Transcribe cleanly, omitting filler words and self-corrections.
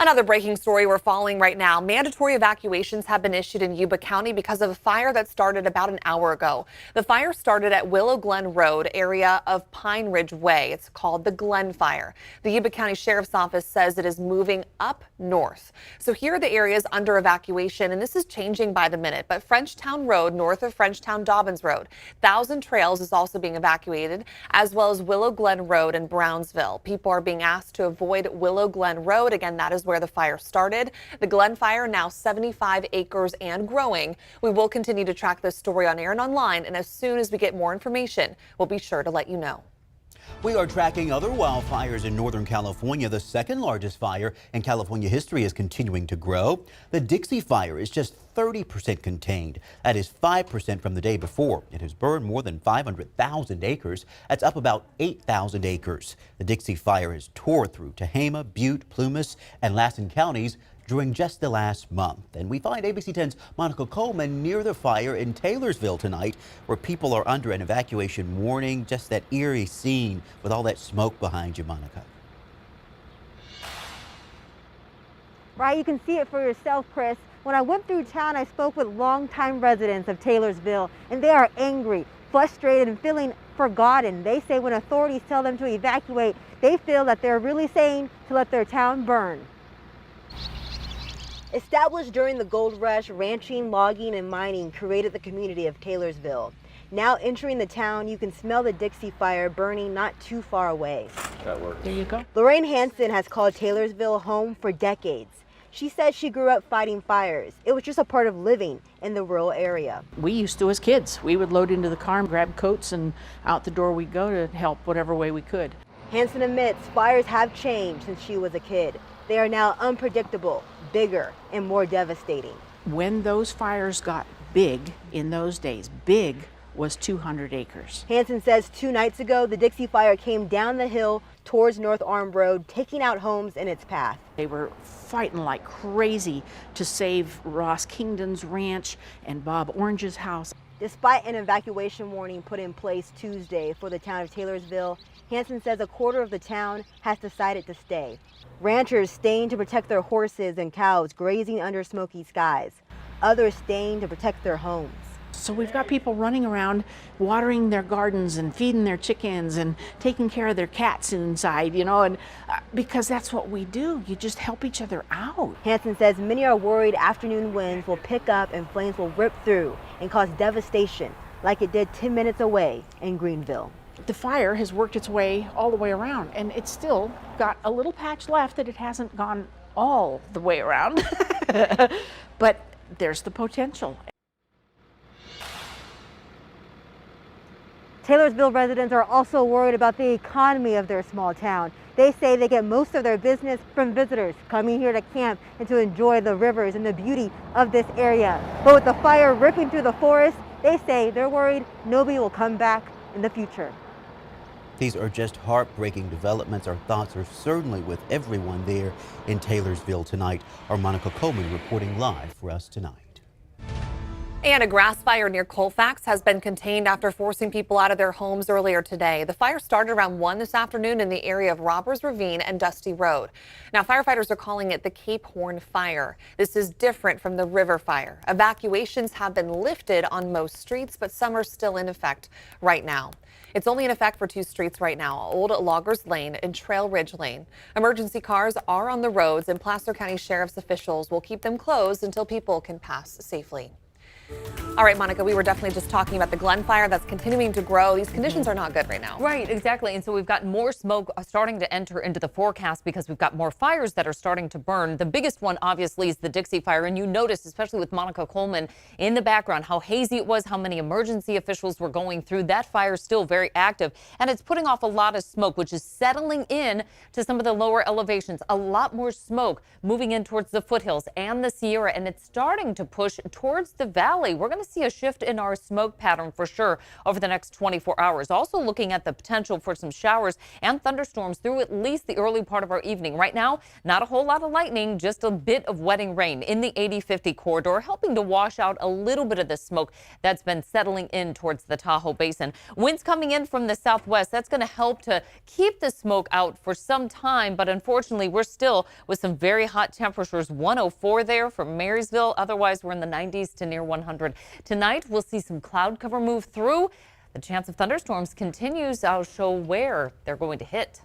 Another breaking story we're following right now. Mandatory evacuations have been issued in Yuba County because of a fire that started about an hour ago. The fire started at Willow Glen Road, area of Pine Ridge Way. It's called the Glen Fire. The Yuba County Sheriff's Office says it is moving up north. So here are the areas under evacuation, and this is changing by the minute. But Frenchtown Road, north of Frenchtown Dobbins Road, Thousand Trails is also being evacuated, as well as Willow Glen Road in Brownsville. People are being asked to avoid Willow Glen Road. Again, that is where the fire started. The Glen Fire, now 75 acres and growing. We will continue to track this story on air and online, and as soon as we get more information, we'll be sure to let you know. We are tracking other wildfires in Northern California. The second largest fire in California history is continuing to grow. The Dixie Fire is just 30% contained. That is 5% from the day before. It has burned more than 500,000 acres. That's up about 8,000 acres. The Dixie Fire has tore through Tehama, Butte, Plumas, and Lassen counties during just the last month. And we find ABC 10's Monica Coleman near the fire in Taylorsville tonight, where people are under an evacuation warning. Just that eerie scene with all that smoke behind you, Monica. Right, you can see it for yourself, Chris. When I went through town, I spoke with longtime residents of Taylorsville, and they are angry, frustrated, and feeling forgotten. They say when authorities tell them to evacuate, they feel that they're really saying to let their town burn. Established during the gold rush, ranching, logging, and mining created the community of Taylorsville. Now entering the town, you can smell the Dixie Fire burning not too far away. That works. There you go. Lorraine Hansen has called Taylorsville home for decades. She says she grew up fighting fires. It was just a part of living in the rural area. We used to as kids. We would load into the car and grab coats, and out the door we'd go to help whatever way we could. Hansen admits fires have changed since she was a kid. They are now unpredictable, bigger, and more devastating. When those fires got big in those days, big was 200 acres. Hansen says 2 nights ago, the Dixie Fire came down the hill towards North Arm Road, taking out homes in its path. They were fighting like crazy to save Ross Kingdon's ranch and Bob Orange's house. Despite an evacuation warning put in place Tuesday for the town of Taylorsville, Hansen says a quarter of the town has decided to stay. Ranchers staying to protect their horses and cows grazing under smoky skies. Others staying to protect their homes. So we've got people running around watering their gardens and feeding their chickens and taking care of their cats inside, you know, and because that's what we do. You just help each other out. Hansen says many are worried afternoon winds will pick up and flames will rip through and cause devastation like it did 10 minutes away in Greenville. The fire has worked its way all the way around, and it's still got a little patch left that it hasn't gone all the way around. But there's the potential. Taylorsville residents are also worried about the economy of their small town. They say they get most of their business from visitors coming here to camp and to enjoy the rivers and the beauty of this area. But with the fire ripping through the forest, they say they're worried nobody will come back in the future. These are just heartbreaking developments. Our thoughts are certainly with everyone there in Taylorsville tonight. Our Monica Coleman reporting live for us tonight. And a grass fire near Colfax has been contained after forcing people out of their homes earlier today. The fire started around 1 this afternoon in the area of Robbers Ravine and Dusty Road. Now, firefighters are calling it the Cape Horn Fire. This is different from the river fire. Evacuations have been lifted on most streets, but some are still in effect right now. It's only in effect for 2 streets right now, Old Loggers Lane and Trail Ridge Lane. Emergency cars are on the roads, and Placer County Sheriff's officials will keep them closed until people can pass safely. All right, Monica, we were definitely just talking about the Glen Fire that's continuing to grow. These conditions are not good right now. Right, exactly. And so we've got more smoke starting to enter into the forecast because we've got more fires that are starting to burn. The biggest one, obviously, is the Dixie Fire. And you notice, especially with Monica Coleman in the background, how hazy it was, how many emergency officials were going through. That fire is still very active, and it's putting off a lot of smoke, which is settling in to some of the lower elevations. A lot more smoke moving in towards the foothills and the Sierra, and it's starting to push towards the valley. We're going to see a shift in our smoke pattern for sure over the next 24 hours. Also looking at the potential for some showers and thunderstorms through at least the early part of our evening. Right now, not a whole lot of lightning, just a bit of wetting rain in the 80-50 corridor, helping to wash out a little bit of the smoke that's been settling in towards the Tahoe Basin. Winds coming in from the southwest. That's going to help to keep the smoke out for some time, but unfortunately, we're still with some very hot temperatures. 104 there for Marysville. Otherwise, we're in the 90s to near 100. Tonight, we'll see some cloud cover move through. The chance of thunderstorms continues. I'll show where they're going to hit.